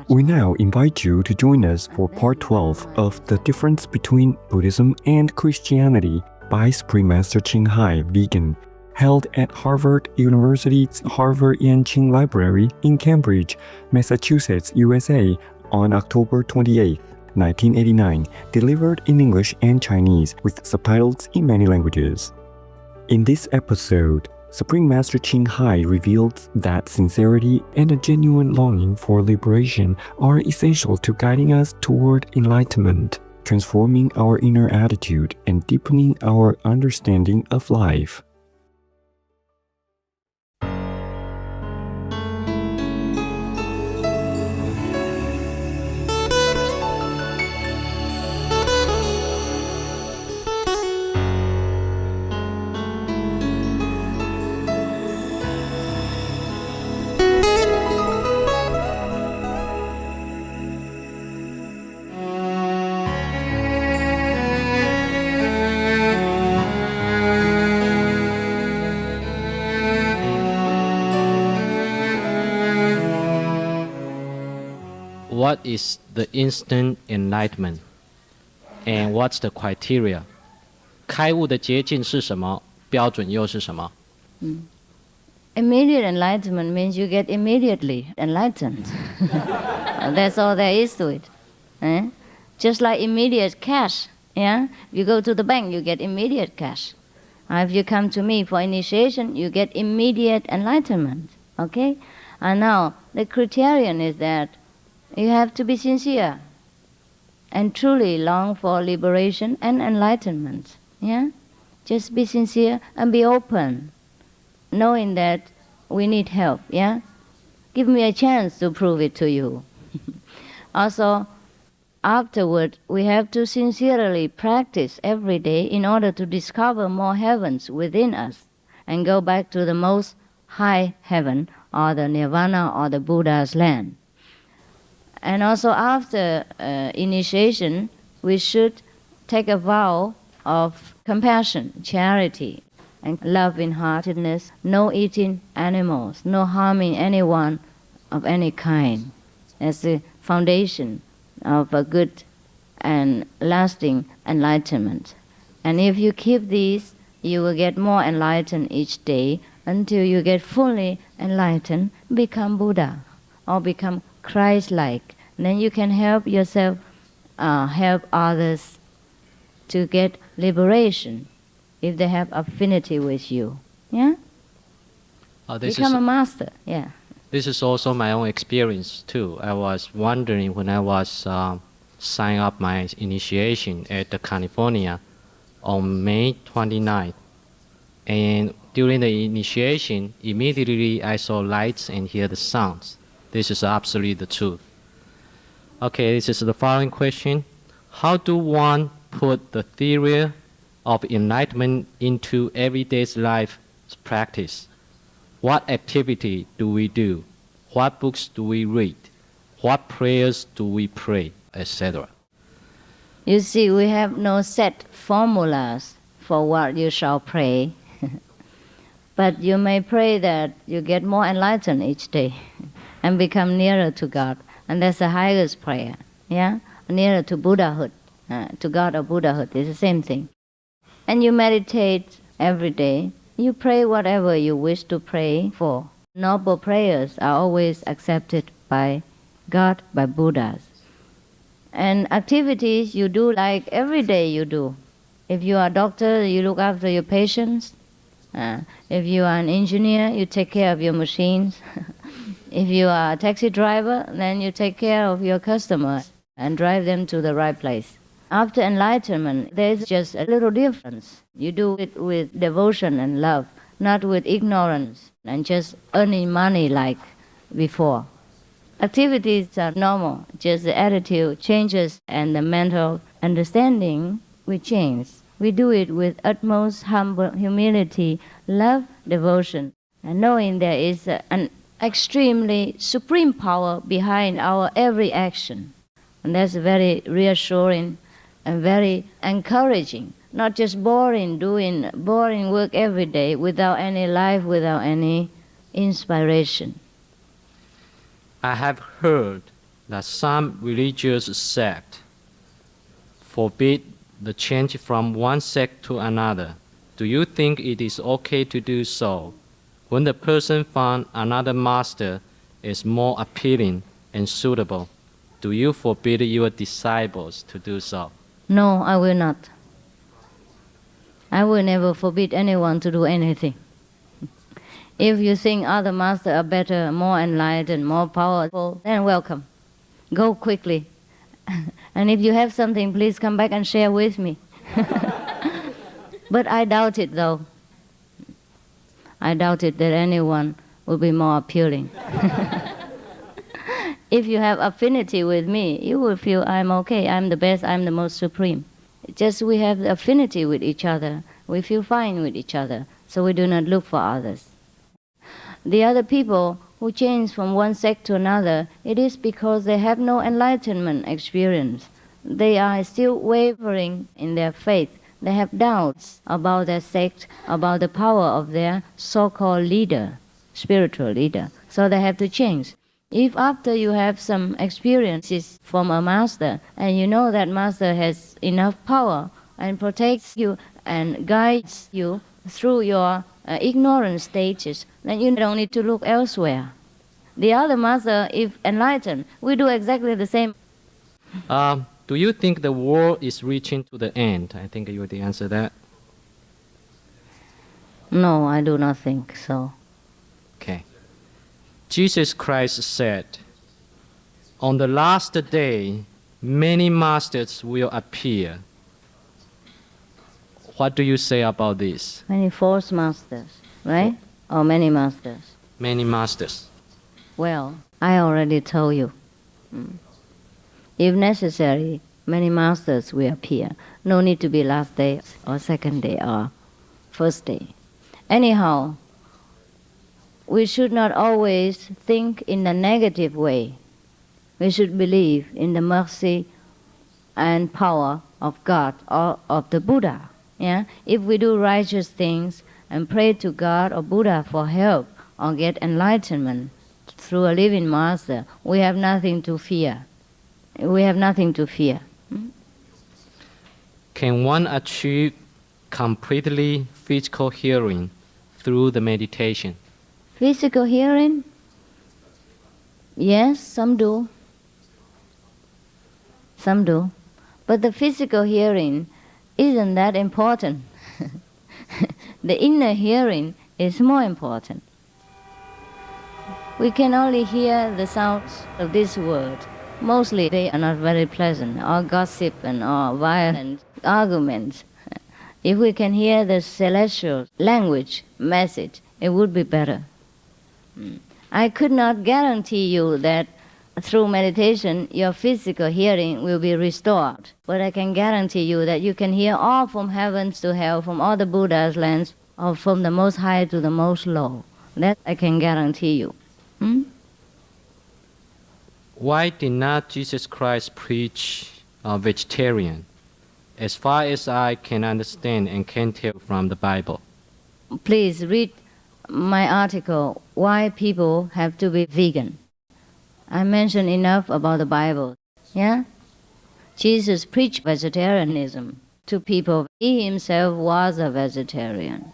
We now invite you to join us for part 12 of The Difference Between Buddhism and Christianity by Supreme Master Ching Hai Vegan, held at Harvard University's Harvard Yenching Library in Cambridge, Massachusetts, USA on October 28, 1989, delivered in English and Chinese with subtitles in many languages. In this episode, Supreme Master Ching Hai reveals that sincerity and a genuine longing for liberation are essential to guiding us toward enlightenment, transforming our inner attitude and deepening our understanding of life. What is the instant enlightenment, and what's the criteria? 开悟的捷径是什么？标准又是什么？ Immediate enlightenment means you get immediately enlightened. That's all there is to it. Eh? Just like immediate cash. Yeah? If you go to the bank, you get immediate cash. If you come to me for initiation, you get immediate enlightenment. Okay? And now, the criterion is that you have to be sincere and truly long for liberation and enlightenment. Yeah? Just be sincere and be open, knowing that we need help. Yeah? Give me a chance to prove it to you. Also, afterward, we have to sincerely practice every day in order to discover more heavens within us and go back to the most high heaven or the nirvana or the Buddha's land. And also after initiation, we should take a vow of compassion, charity, and love-in-heartedness, no eating animals, no harming anyone of any kind, as the foundation of a good and lasting enlightenment. And if you keep these, you will get more enlightened each day until you get fully enlightened, become Buddha, or become Christ-like. Then you can help yourself, help others to get liberation if they have affinity with you. Yeah? Become a master. Yeah. This is also my own experience too. I was wondering when I was signing up my initiation at California on May 29th. And during the initiation, immediately I saw lights and hear the sounds. This is absolutely the truth. Okay, this is the following question. How do one put the theory of enlightenment into everyday life practice? What activity do we do? What books do we read? What prayers do we pray, etc.? You see, we have no set formulas for what you shall pray. But you may pray that you get more enlightened each day and become nearer to God. And that's the highest prayer, yeah? Nearer to Buddhahood, to God or Buddhahood, it's the same thing. And you meditate every day. You pray whatever you wish to pray for. Noble prayers are always accepted by God, by Buddhas. And activities you do like every day you do. If you are a doctor, you look after your patients. If you are an engineer, you take care of your machines. If you are a taxi driver, then you take care of your customer and drive them to the right place. After enlightenment, there's just a little difference. You do it with devotion and love, not with ignorance and just earning money like before. Activities are normal, just the attitude changes and the mental understanding will change. We do it with utmost humble humility, love, devotion, and knowing there is an extremely supreme power behind our every action. And that's very reassuring and very encouraging. Not just doing boring work every day without any life, without any inspiration. I have heard that some religious sect forbid the change from one sect to another. Do you think it is okay to do so when the person found another master is more appealing and suitable? Do you forbid your disciples to do so? No, I will not. I will never forbid anyone to do anything. If you think other masters are better, more enlightened, more powerful, then welcome. Go quickly. And if you have something, please come back and share with me. But I doubt it, though. I doubt it that anyone will be more appealing. If you have affinity with me, you will feel I'm okay, I'm the best, I'm the most supreme. Just we have the affinity with each other. We feel fine with each other, so we do not look for others. The other people who change from one sect to another, it is because they have no enlightenment experience. They are still wavering in their faith. They have doubts about their sect, about the power of their so-called leader, spiritual leader. So they have to change. If after you have some experiences from a master, and you know that master has enough power and protects you and guides you through your ignorant stages, then you don't need to look elsewhere. The other master, if enlightened, will do exactly the same. Do you think the world is reaching to the end? I think you would answer that. No, I do not think so. Okay. Jesus Christ said, on the last day, many masters will appear. What do you say about this? Many false masters, right? Or many masters? Many masters. Well, I already told you. If necessary, many masters will appear. No need to be last day or second day or first day. Anyhow, we should not always think in a negative way. We should believe in the mercy and power of God or of the Buddha. Yeah? If we do righteous things and pray to God or Buddha for help or get enlightenment through a living master, we have nothing to fear. We have nothing to fear. Can one achieve completely physical hearing through the meditation? Physical hearing? Yes, some do. Some do. But the physical hearing isn't that important. The inner hearing is more important. We can only hear the sounds of this world. Mostly they are not very pleasant, or gossip and or violent arguments. If we can hear the celestial language, message, it would be better. I could not guarantee you that through meditation your physical hearing will be restored. But I can guarantee you that you can hear all from heavens to hell, from all the Buddha's lands, or from the most high to the most low. That I can guarantee you. Why did not Jesus Christ preach vegetarian? As far as I can understand and can tell from the Bible. Please read my article, Why People Have to Be Vegan. I mentioned enough about the Bible. Yeah? Jesus preached vegetarianism to people. He himself was a vegetarian.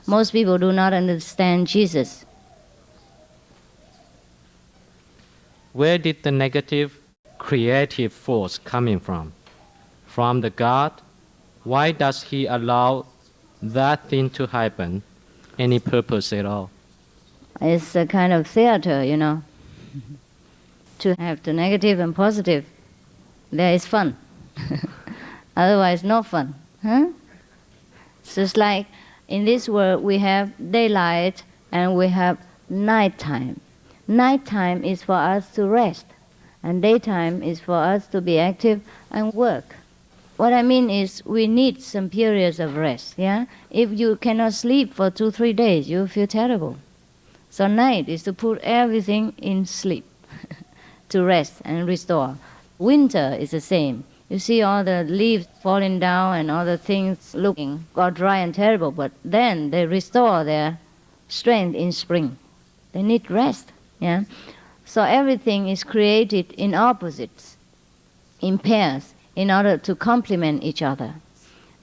Most people do not understand Jesus. Where did the negative creative force coming from? From the God? Why does he allow that thing to happen? Any purpose at all? It's a kind of theater, you know. To have the negative and positive, there is fun. Otherwise, no fun. Huh? It's just like in this world we have daylight and we have nighttime. Nighttime is for us to rest, and daytime is for us to be active and work. What I mean is we need some periods of rest. Yeah? If you cannot sleep for 2-3 days, you feel terrible. So night is to put everything in sleep, to rest and restore. Winter is the same. You see all the leaves falling down and all the things looking all dry and terrible, but then they restore their strength in spring. They need rest. Yeah? So everything is created in opposites, in pairs, in order to complement each other.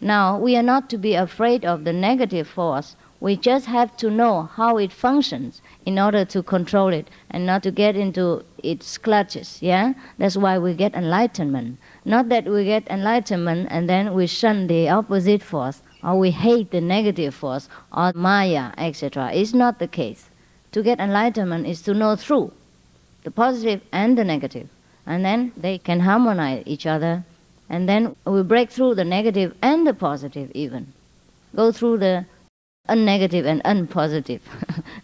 Now, we are not to be afraid of the negative force. We just have to know how it functions in order to control it and not to get into its clutches, yeah? That's why we get enlightenment. Not that we get enlightenment and then we shun the opposite force, or we hate the negative force, or Maya, etc. It's not the case. To get enlightenment is to know through the positive and the negative. And then they can harmonize each other. And then we break through the negative and the positive even. Go through the unnegative and unpositive.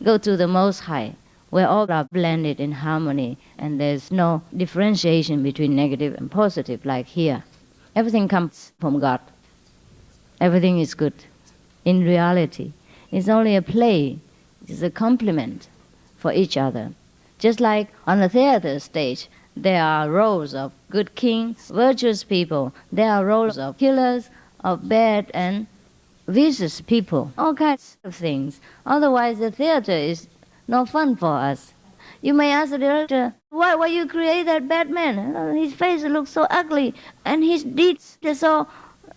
Go to the Most High, where all are blended in harmony and there's no differentiation between negative and positive like here. Everything comes from God. Everything is good. In reality, it's only a play. It's a complement for each other. Just like on a theater stage, there are roles of good kings, virtuous people. There are roles of killers, of bad and vicious people. All kinds of things. Otherwise, the theater is no fun for us. You may ask the director, why you create that bad man? His face looks so ugly, and his deeds are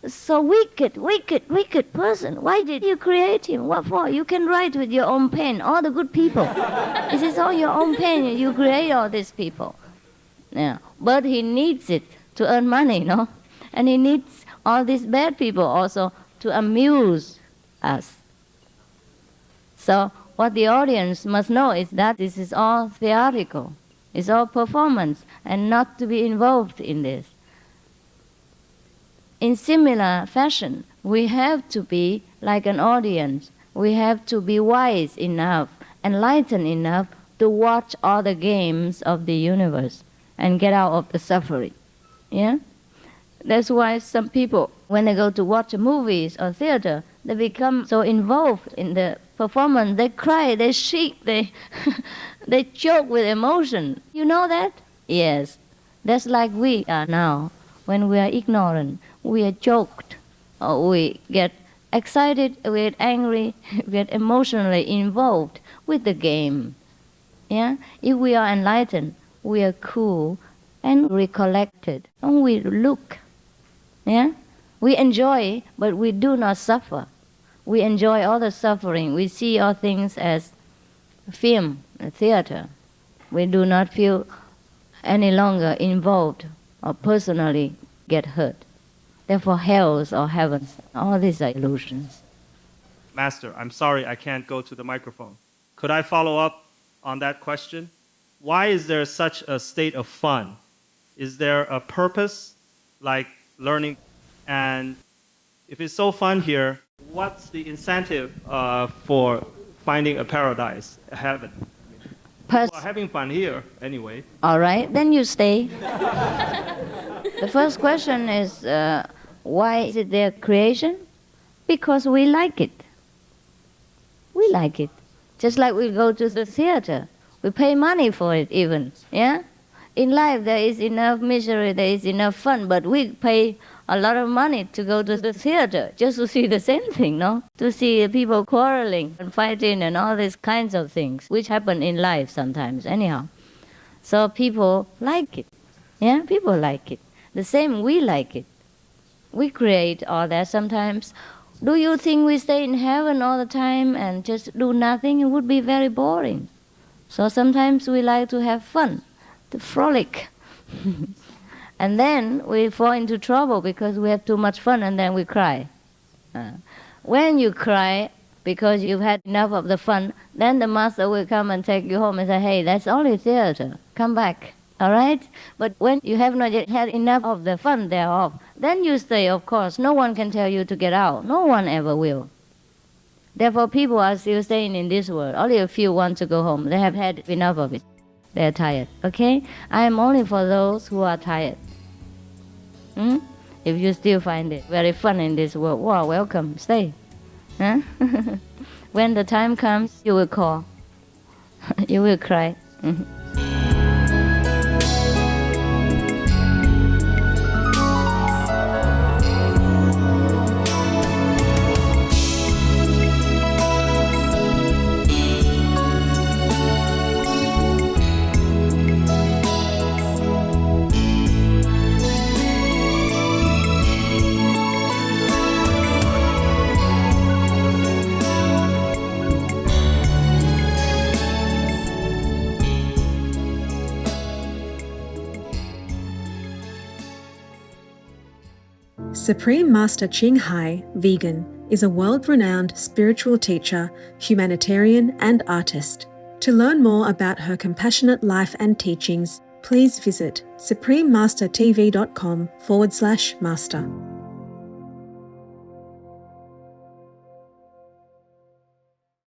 so wicked person. Why did you create him? What for? You can write with your own pen, all the good people. This is all your own pen. You create all these people. Yeah. But he needs it to earn money, no? And he needs all these bad people also to amuse us. So what the audience must know is that this is all theatrical. It's all performance and not to be involved in this. In similar fashion, we have to be like an audience. We have to be wise enough, enlightened enough to watch all the games of the universe and get out of the suffering. Yeah? That's why some people, when they go to watch movies or theater, they become so involved in the performance. They cry, they shriek, they choke with emotion. You know that? Yes. That's like we are now. When we are ignorant, we are choked, or we get excited, we get angry, we get emotionally involved with the game. Yeah? If we are enlightened, we are cool and recollected, and we look. Yeah? We enjoy, but we do not suffer. We enjoy all the suffering. We see all things as film, theater. We do not feel any longer involved or personally get hurt. Therefore, hells or heavens, all these are illusions. Master, I'm sorry I can't go to the microphone. Could I follow up on that question? Why is there such a state of fun? Is there a purpose, like learning? And if it's so fun here, what's the incentive for finding a paradise, a heaven? People are having fun here anyway. All right, then you stay. The first question is, why is it their creation? Because we like it. We like it. Just like we go to the theater. We pay money for it even, yeah? In life there is enough misery, there is enough fun, but we pay a lot of money to go to the theater just to see the same thing, no? To see people quarreling and fighting and all these kinds of things, which happen in life sometimes, anyhow. So people like it, yeah? People like it. The same, we like it. We create all that sometimes. Do you think we stay in heaven all the time and just do nothing? It would be very boring. So sometimes we like to have fun, to frolic. And then we fall into trouble because we have too much fun and then we cry. When you cry because you've had enough of the fun, then the master will come and take you home and say, hey, that's only theater. Come back. All right? But when you have not yet had enough of the fun thereof, then you stay, of course. No one can tell you to get out. No one ever will. Therefore, people are still staying in this world. Only a few want to go home. They have had enough of it. They are tired. Okay? I am only for those who are tired. If you still find it very fun in this world, well, welcome. Stay. Huh? When the time comes, you will call. You will cry. Supreme Master Ching Hai, vegan, is a world-renowned spiritual teacher, humanitarian, and artist. To learn more about her compassionate life and teachings, please visit suprememastertv.com/master.